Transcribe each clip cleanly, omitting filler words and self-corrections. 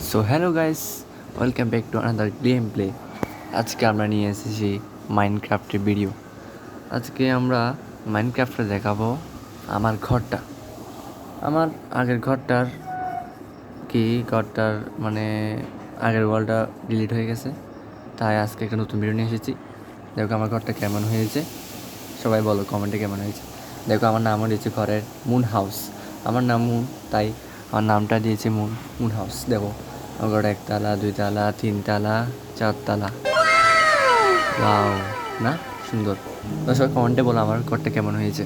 So hello guys, welcome back to another game play. আজকে আমরা নিয়ে এসেছি মাইনক্রাফটের ভিডিও। আজকে আমরা মাইনক্রাফটে দেখাবো আমার ঘরটা, আমার আগের ঘরটার মানে আগের ওয়ালটা ডিলিট হয়ে গেছে, তাই আজকে একটা নতুন ভিডিও নিয়ে এসেছি। দেখো আমার ঘরটা কেমন হয়েছে, সবাই বলো কমেন্টে কেমন হয়েছে। দেখো আমার নামও দিয়েছে ঘরের মুন হাউস। আমার নাম মুন, তাই আমার নামটা দিয়েছে মুন মুন হাউস। দেখো আমার ঘরটা 1 তালা 2 তালা 3 তালা 4 তালা। ওয়াও, না সুন্দর? তো সবাই কমেন্টে বলো আমার ঘরটা কেমন হয়েছে।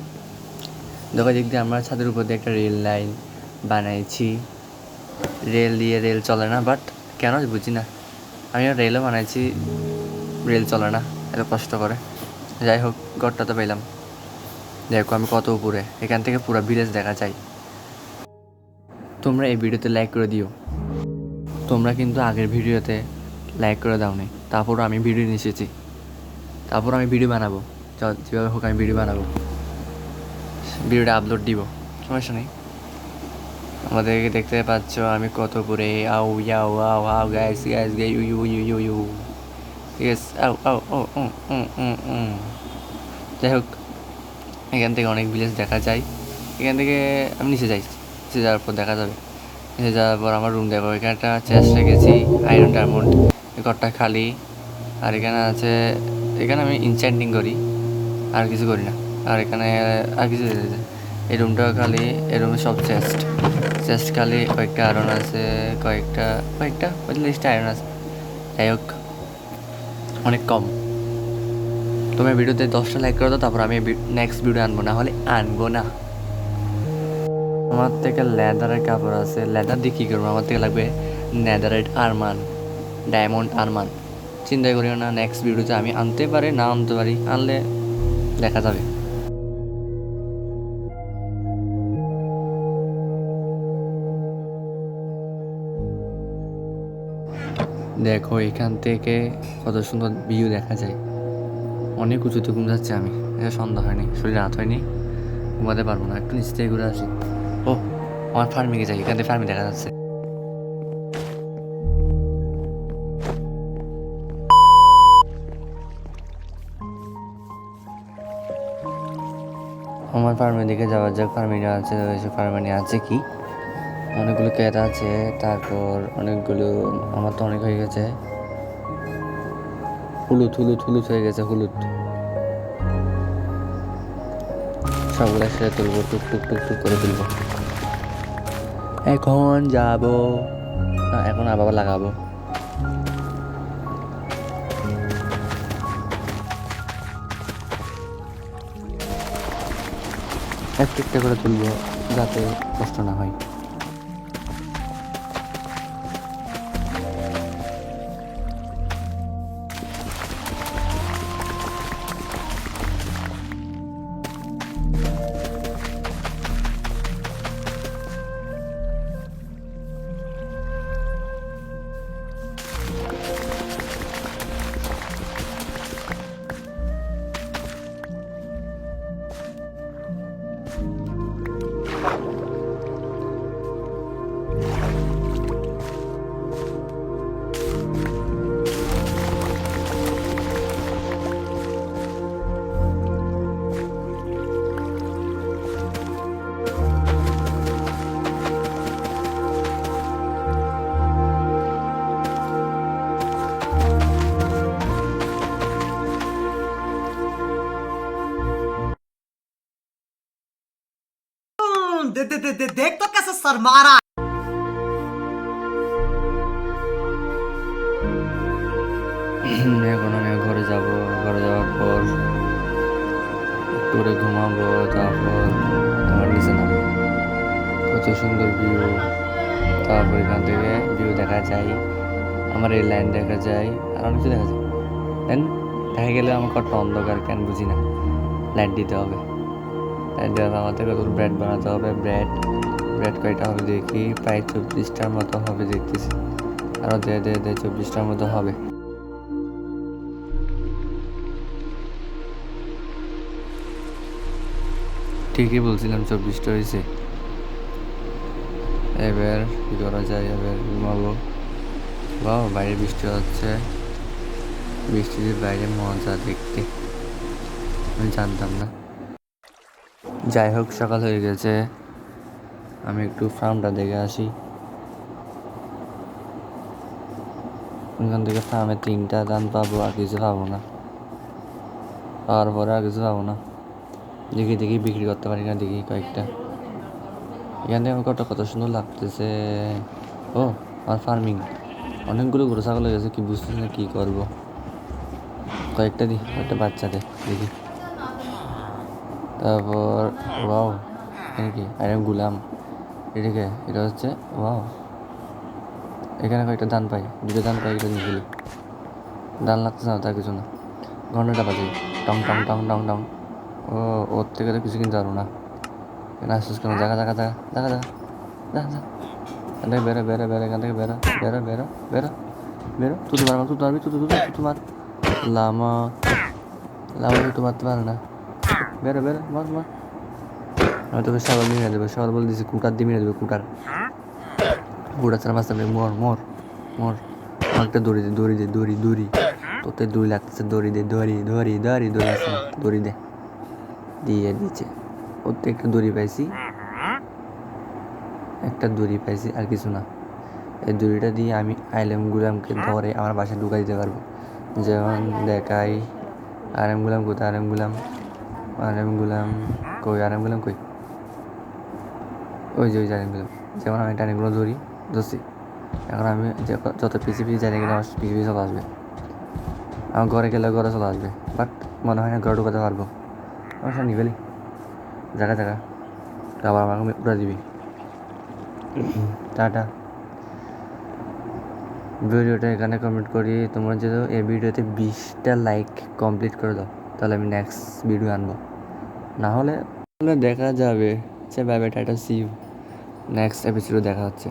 দেখো দিক দিয়ে আমরা ছাদের উপর দিয়ে একটা রেল লাইন বানাইছি। রেল চলে না, বাট কেন বুঝি না। আমি রেলও বানাইছি, রেল চলে না, এত কষ্ট করে। যাই হোক, ঘরটা তো পেলাম। দেখো আমি কত উপরে, এখান থেকে পুরো ভিলেজ দেখা যায়। তোমরা এই ভিডিওতে লাইক করে দিও। তোমরা কিন্তু আগের ভিডিওতে লাইক করে দাওনি, তারপরও আমি ভিডিও নিয়ে এসেছি। তারপর আমি ভিডিও বানাবো, যেভাবে হোক আমি ভিডিও বানাবো, ভিডিওটা আপলোড দিব, সমস্যা নেই। আমাদেরকে দেখতে পাচ্ছ আমি কত উপরে। আউ ইয়াও আও আও guys guys guy you you you you you yes আউ আউ ও যাই হোক, এখান থেকে অনেক ভিলেজ দেখা যায়। এখান থেকে আমি নিচে যাওয়ার পর দেখা যাবে। নিচে যাওয়ার পর আমার রুম দেখো, এখানে একটা চেস্ট রেখেছি, আয়রন ডায়মন্ড। এই ঘরটা খালি। আর এখানে আছে, এখানে আমি ইনচ্যান্টিং করি, আর কিছু করি না। আর এখানে আর কিছু, এই রুমটা খালি। এই রুমে সব চেস্ট খালি। কয়েকটা আয়রন আছে, কয়েকটা লিস্টে আয়রন আছে। যাই হোক, অনেক কম। তোমার ভিডিওতে 10টা লাইক করে দাও, তারপর আমি নেক্সট ভিডিও আনবো, না হলে আনবো না। আমার থেকে লেদারের কাপড় আছে, লেদার দিয়ে কী করবো? আমার থেকে লাগবে নেদারেট আরমান, ডায়মন্ড আরমান। চিন্তা করিও না, নেক্সট ভিডিওতে আমি আনতে পারি, না আনতে পারি, আনলে দেখা যাবে। দেখো এখান থেকে কত সুন্দর ভিউ দেখা যায়। অনেক উঁচুতে ঘুম যাচ্ছে আমি, এটা সন্ধ্যা হয়নি, শরীর রাত হয়নি, ঘুমাতে পারবো না, একটু নিচ থেকে ঘুরে আসি। ও, আমার ফার্মিংয়ে যাই, এখান থেকে ফার্মিং দেখা যাচ্ছে। আমার ফার্মের দিকে যাওয়ার যাক, ফার্মিংয়ে আছে, ফার্মিংয়ে আছে কি অনেকগুলো ক্যাট আছে, তারপর অনেকগুলো, আমার তো অনেক হয়ে গেছে, হলুদ হয়ে গেছে, হলুদ। সবগুলো একসাথে তুলবো, টুক করে তুলবো। এখন যাবো না, এখন আবার লাগাবো। একটা করে তুলবো, যাতে কষ্ট না হয়। देख तो कैसे सर मारा। এখন আমি ঘরে যাব, ঘরে যাওয়ার পর একটু করে ঘুমাবো, তারপর আমার নিচে নামবো। কত সুন্দর ভিউ, তারপর এখান থেকে ভিউ দেখা যায়, আমার এই লাইন দেখা যায়, আর অনেক কিছু দেখা যায়। দেন দেখা গেলে আমার কত অন্ধকার, কেন বুঝি না। লাইট দিতে হবে, লাইট দেওয়ার আমাদের কত ব্রেড বানাতে হবে। ব্রেড কয়টা হবে দেখি, প্রায় 24টার মতো হবে দেখতেছি। আরও দে 24টার মতো হবে। ঠিকই বলছিলাম, 24টা হয়েছে। এবার কী করা যায়, এবার ঘুমাবো। বাহ, বাইরে বৃষ্টি হচ্ছে, বৃষ্টির বাইরে মজা দেখতে, আমি জানতাম না। যাই হোক, সকাল হয়ে গেছে, আমি একটু ফার্মটা দেখে আসি। ওখান থেকে ফার্মে 3টা ধান পাবো, আর কিছু পাবো না, পাওয়ার পরে আর কিছু পাবো না। দেখি দেখি বিক্রি করতে পারি না, দেখি কয়েকটা। এখান থেকে আমার কত সুন্দর লাগতেছে। ও, আমার ফার্মিং অনেকগুলো গরু ছাগল হয়ে গেছে, কি বুঝতেছি না কী করবো। কয়েকটা দিই, কয়েকটা বাচ্চা দে দেখি। তারপর ওয়াও, এখানে কি আরে গুলাম, এটাকে এটা হচ্ছে ওয়াও। এখানে কয়েকটা ধান পাই, 2টা ধান পাই, এটা নিয়ে গেলি। ধান লাগতেছে না, তার কিছু না। ঘন্টাটা বাজে, টং টং টং টং টং। ও, ওর থেকে তো কিছু কিনতে পারবো না। এখানে আসছিস কেন? জায়গা জায়গা জায়গা জায়গা জায়গা যা যা, এখান থেকে বেরো বেরো বেরো, এখান থেকে বেরো বেরো বেরো বেরো বেরো। তুই মারবি, তুই মারবি, তুই মার। লামা লামা তুই মারতে পারে না। বেরো বেরো, মার মার। আমি তোকে সাগর মিলে দেবো, সাগর বলে দিয়েছি, কুটার দিয়ে মেরে দেবো, কুটার ছাড়া বাঁচতে পারবি। মর মর মর। একটা দড়ি দে, দড়ি দে, দড়ি দড়ি। তোতে দড়ি লাগতেছে, দড়ি দে, দড়ি দড়ি দড়ি দড়ি আছে না, দড়ি দে। দিয়ে দিচ্ছে। ওর তো একটা দড়ি পাইছি, একটা দড়ি পাইছি, আর কিছু না। এই দড়িটা দিয়ে আমি আইলেম গুলামকে ধরে আমার বাসায় ঢুকাই দিতে পারবো। যেমন দেখাই, আরেম গুলাম কোথায়? আরেম গুলাম, আরেম গুলাম কই? আরেম গুলাম কই? ওই যে ওই আরেম গুলাম। যেমন আমি টানেগুলো ধরছি। এখন আমি যত পিছিয়ে পিছিয়ে জানি কিনা আমার পিছিয়ে পিছিয়ে চলে আসবে। আমার ঘরে গেলে ঘরে চলে আসবে, বাট মনে হয় না ঘরে ঢুকাতে পারবো। আমার সামনে গেলি জায়গা জায়গা, আবার আমাকে উড়া দিবি। টাটা। ভিডিওটা এখানে কমপ্লিট করি। তোমরা যদি এই ভিডিওতে 20টা লাইক কমপ্লিট করে দাও, তাহলে আমি নেক্সট ভিডিও আনবো। না হলে দেখা যাবে। Bye bye, tata, see you. Next এপিসোডে দেখা হচ্ছে।